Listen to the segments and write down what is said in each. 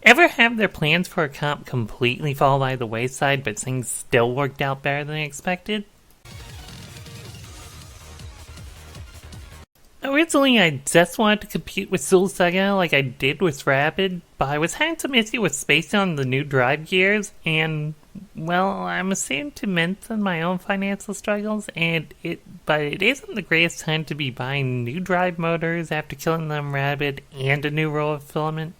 Ever have their plans for a comp completely fall by the wayside, but things still worked out better than expected? Originally, I just wanted to compete with Symphogear like I did with Rapid, but I was having some issue with spacing on the new drive gears, and, well, I'm ashamed to mention my own financial struggles, but it isn't the greatest time to be buying new drive motors after killing them Rapid and a new roll of filament.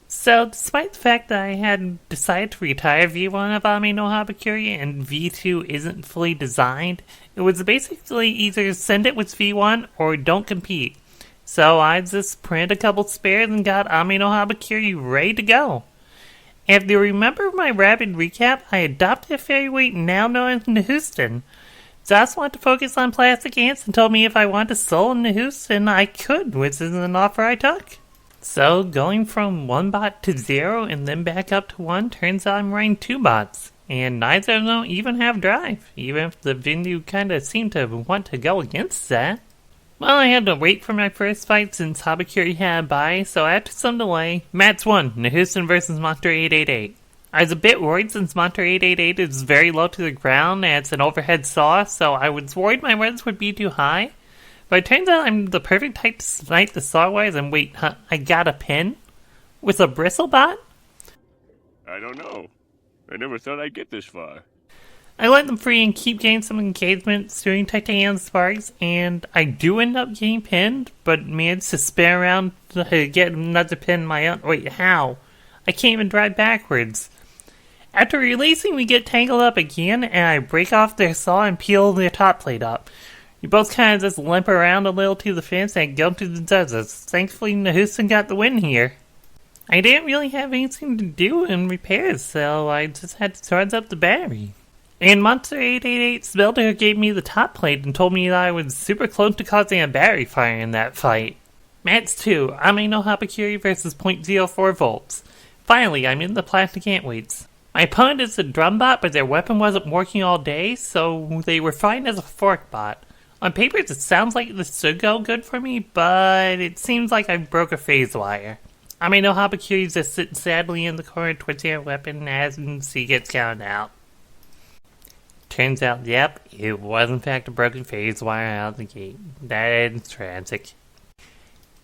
So, despite the fact that I had decided to retire V1 of Ame no Habakiri and V2 isn't fully designed, it was basically either send it with V1 or don't compete. So I just printed a couple spares and got Ame no Habakiri ready to go. If you remember my rapid recap, I adopted a fairy now known as Nehushtan. Josh wanted to focus on plastic ants and told me if I wanted to solo Nehushtan I could, which is an offer I took. So, going from 1 bot to 0 and then back up to 1, turns out I'm running 2 bots. And neither of them even have drive, even if the venue kinda seemed to want to go against that. Well, I had to wait for my first fight since Habakiri had a bye, so after some delay, match 1, Nehushtan vs Monster 888. I was a bit worried since Monster 888 is very low to the ground and it's an overhead saw, so I was worried my runs would be too high. But it turns out I'm the perfect type to snipe the Sawwise and wait, I got a pin? With a Bristlebot? I don't know. I never thought I'd get this far. I let them free and keep getting some engagements doing Titanium Sparks, and I do end up getting pinned, but managed to spin around to get another pin in my own. Wait, how? I can't even drive backwards. After releasing, we get tangled up again, and I break off their saw and peel their top plate up. We both kind of just limp around a little to the fence and go to the judges. Thankfully, Nehushtan got the win here. I didn't really have anything to do in repairs, so I just had to charge up the battery. And Monster 888's builder gave me the top plate and told me that I was super close to causing a battery fire in that fight. Match 2, Ame no Habakiri vs 0.04 volts. Finally, I'm in the plastic ant weights. My opponent is a drum bot, but their weapon wasn't working all day, so they were fine as a fork bot. On paper, it sounds like this should go good for me, but it seems like I broke a phase wire. Ame no Habakiri just sits sadly in the corner twitching her weapon as she gets counted out. Turns out, yep, it was in fact a broken phase wire out of the gate. That is tragic.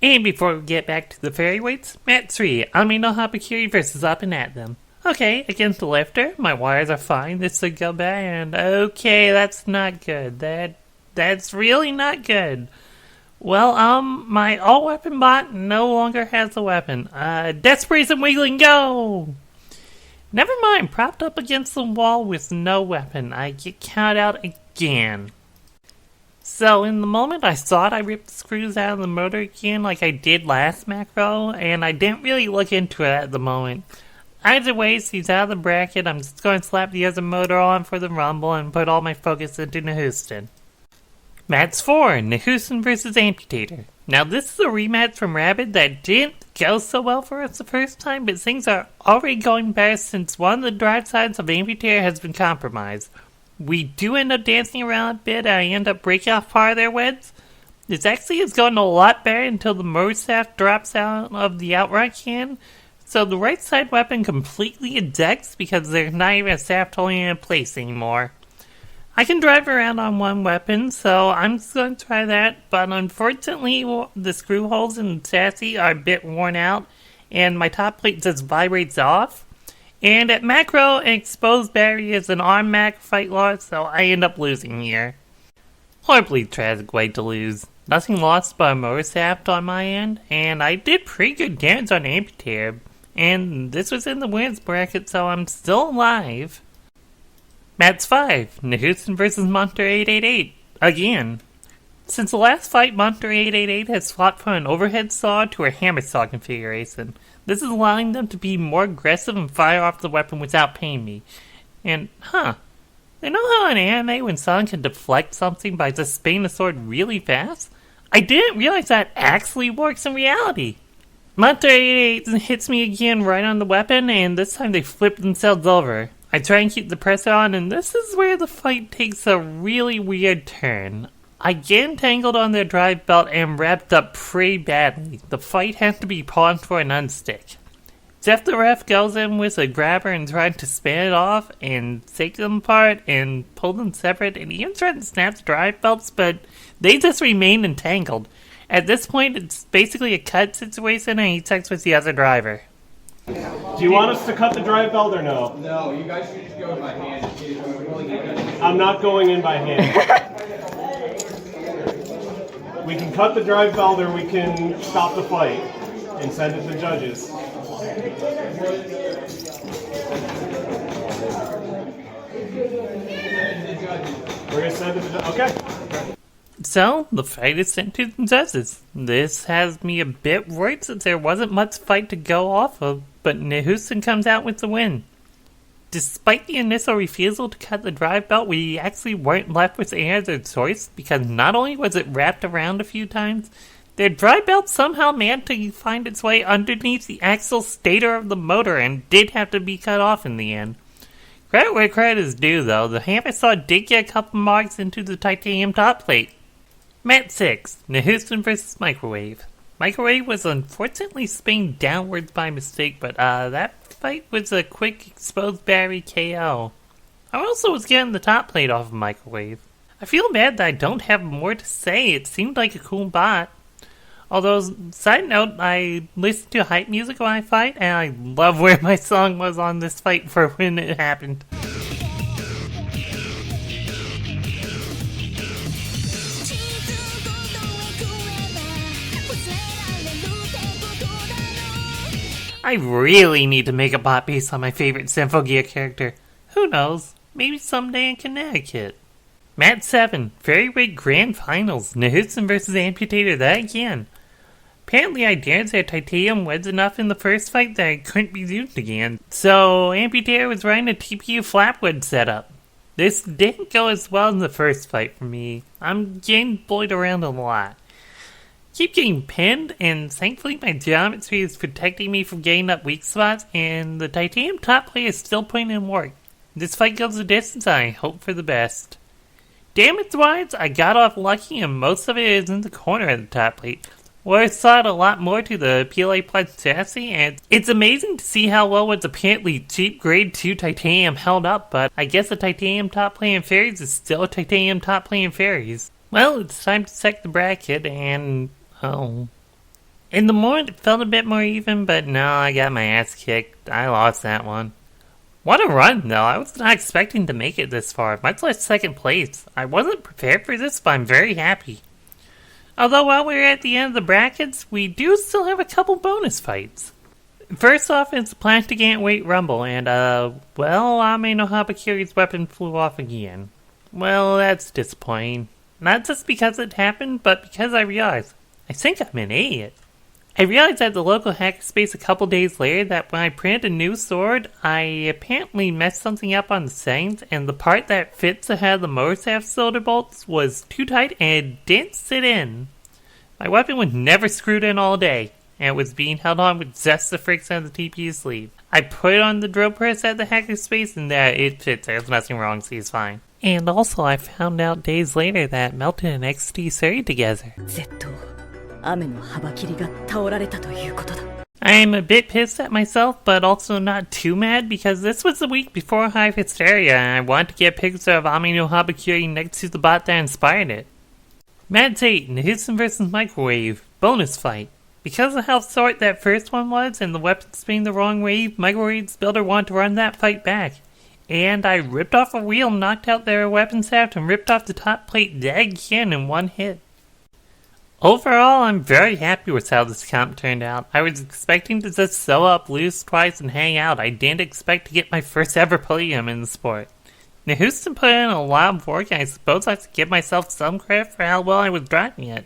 And before we get back to the fairy weights, match 3, Ame no Habakiri versus Up and At Them. Okay, against the lifter, my wires are fine, this should go bad, and okay, that's not good. That's really not good. Well, my all-weapon bot no longer has a weapon. Death sprays and wiggling, go! Never mind, propped up against the wall with no weapon. I get counted out again. So, in the moment I thought I ripped the screws out of the motor again like I did last macro, and I didn't really look into it at the moment. Either way, he's out of the bracket, I'm just going to slap the other motor on for the rumble and put all my focus into Nehushtan. Match 4, Nehushtan vs Amputator. Now this is a rematch from Rapid that didn't go so well for us the first time, but things are already going better since one of the drive sides of Amputator has been compromised. We do end up dancing around a bit and I end up breaking off part of their weds. This actually is going a lot better until the motor shaft drops out of the outright can, so the right side weapon completely ejects because there's not even a shaft holding it in place anymore. I can drive around on one weapon, so I'm just going to try that, but unfortunately the screw holes in the chassis are a bit worn out, and my top plate just vibrates off. And at macro, an exposed battery is an arm mac fight loss, so I end up losing here. Horribly tragic way to lose. Nothing lost but a motor shaft on my end, and I did pretty good damage on Amputator, and this was in the winners bracket, so I'm still alive. Match 5, Nehushtan vs Monster 888, again. Since the last fight, Monster 888 has swapped from an overhead saw to a hammer saw configuration. This is allowing them to be more aggressive and fire off the weapon without paying me. And, you know how in anime when someone can deflect something by just spinning the sword really fast? I didn't realize that actually works in reality. Monster 888 hits me again right on the weapon, and this time they flip themselves over. I try and keep the pressure on, and this is where the fight takes a really weird turn. I get entangled on their drive belt and wrapped up pretty badly. The fight has to be paused for an unstick. Jeff the ref goes in with a grabber and tries to span it off and take them apart and pull them separate and even tries to snap the drive belts, but they just remain entangled. At this point, it's basically a cut situation and he checks with the other driver. Do you want us to cut the drive belt or no? No, you guys should just go in by hand. I'm not going in by hand. We can cut the drive belt or we can stop the fight and send it to the judges. We're going to send it to the judges. Okay. So, the fight is sent to the judges. This has me a bit worried since there wasn't much fight to go off of, but Nehushtan comes out with the win. Despite the initial refusal to cut the drive belt, we actually weren't left with any other choice, because not only was it wrapped around a few times, the drive belt somehow managed to find its way underneath the axle stator of the motor and did have to be cut off in the end. Credit where credit is due, though. The hammer saw did get a couple marks into the titanium top plate. Match 6, Nehushtan vs. Microwave. Microwave was unfortunately spinning downwards by mistake, but that fight was a quick exposed battery KO. I also was getting the top plate off of Microwave. I feel bad that I don't have more to say. It seemed like a cool bot. Although, side note, I listen to hype music when I fight, and I love where my song was on this fight for when it happened. I really need to make a bot based on my favorite Symphogear character. Who knows? Maybe someday in Connecticut. Match 7, Featherweight Grand Finals, Nehushtan vs. Amputator that again. Apparently I damaged their titanium wedge enough in the first fight that it couldn't be used again, so Amputator was running a TPU flatwood setup. This didn't go as well as the first fight for me. I'm getting bullied around a lot. Keep getting pinned, and thankfully my geometry is protecting me from getting up weak spots, and the titanium top plate is still putting in work. This fight goes the distance, and I hope for the best. Damage-wise, I got off lucky, and most of it is in the corner of the top plate, where I saw it a lot more to the PLA Plus chassis, and it's amazing to see how well what's apparently cheap grade 2 titanium held up, but I guess the titanium top plate in fairies is still a titanium top plate in fairies. Well, it's time to check the bracket, and in the morning it felt a bit more even, but no, I got my ass kicked. I lost that one. What a run, though. I was not expecting to make it this far, much less second place. I wasn't prepared for this, but I'm very happy. Although while we're at the end of the brackets, we do still have a couple bonus fights. First off, it's the Plastic Ant Weight Rumble, and Ame no Habakiri's weapon flew off again. Well, that's disappointing. Not just because it happened, but because I realized I think I'm an idiot. I realized at the local hackerspace a couple days later that when I printed a new sword, I apparently messed something up on the settings, and the part that fits ahead of the motor shaft solder bolts was too tight and it didn't sit in. My weapon was never screwed in all day, and it was being held on with just the friction of the TPU sleeve. I put it on the drill press at the hackerspace and it fits. There's nothing wrong, so it's fine. And also I found out days later that Melton and XT serried together. I am a bit pissed at myself, but also not too mad, because this was the week before Hive Hysteria, and I wanted to get a picture of Ame no Habakiri next to the bot that inspired it. Match 8, Nehushtan vs. Microwave, bonus fight. Because of how short that first one was, and the weapon spinning the wrong way, Microwave's builder wanted to run that fight back. And I ripped off a wheel, knocked out their weapon shaft, and ripped off the top plate dead again in one hit. Overall, I'm very happy with how this comp turned out. I was expecting to just sew up, lose twice, and hang out. I didn't expect to get my first ever podium in the sport. Nehushtan put in a lot of work, and I suppose I should give myself some credit for how well I was driving it.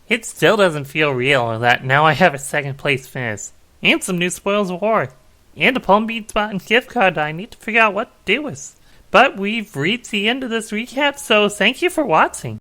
It still doesn't feel real that now I have a second place finish, and some new spoils of war, and a Palm Beach spot and gift card that I need to figure out what to do with. But we've reached the end of this recap, so thank you for watching.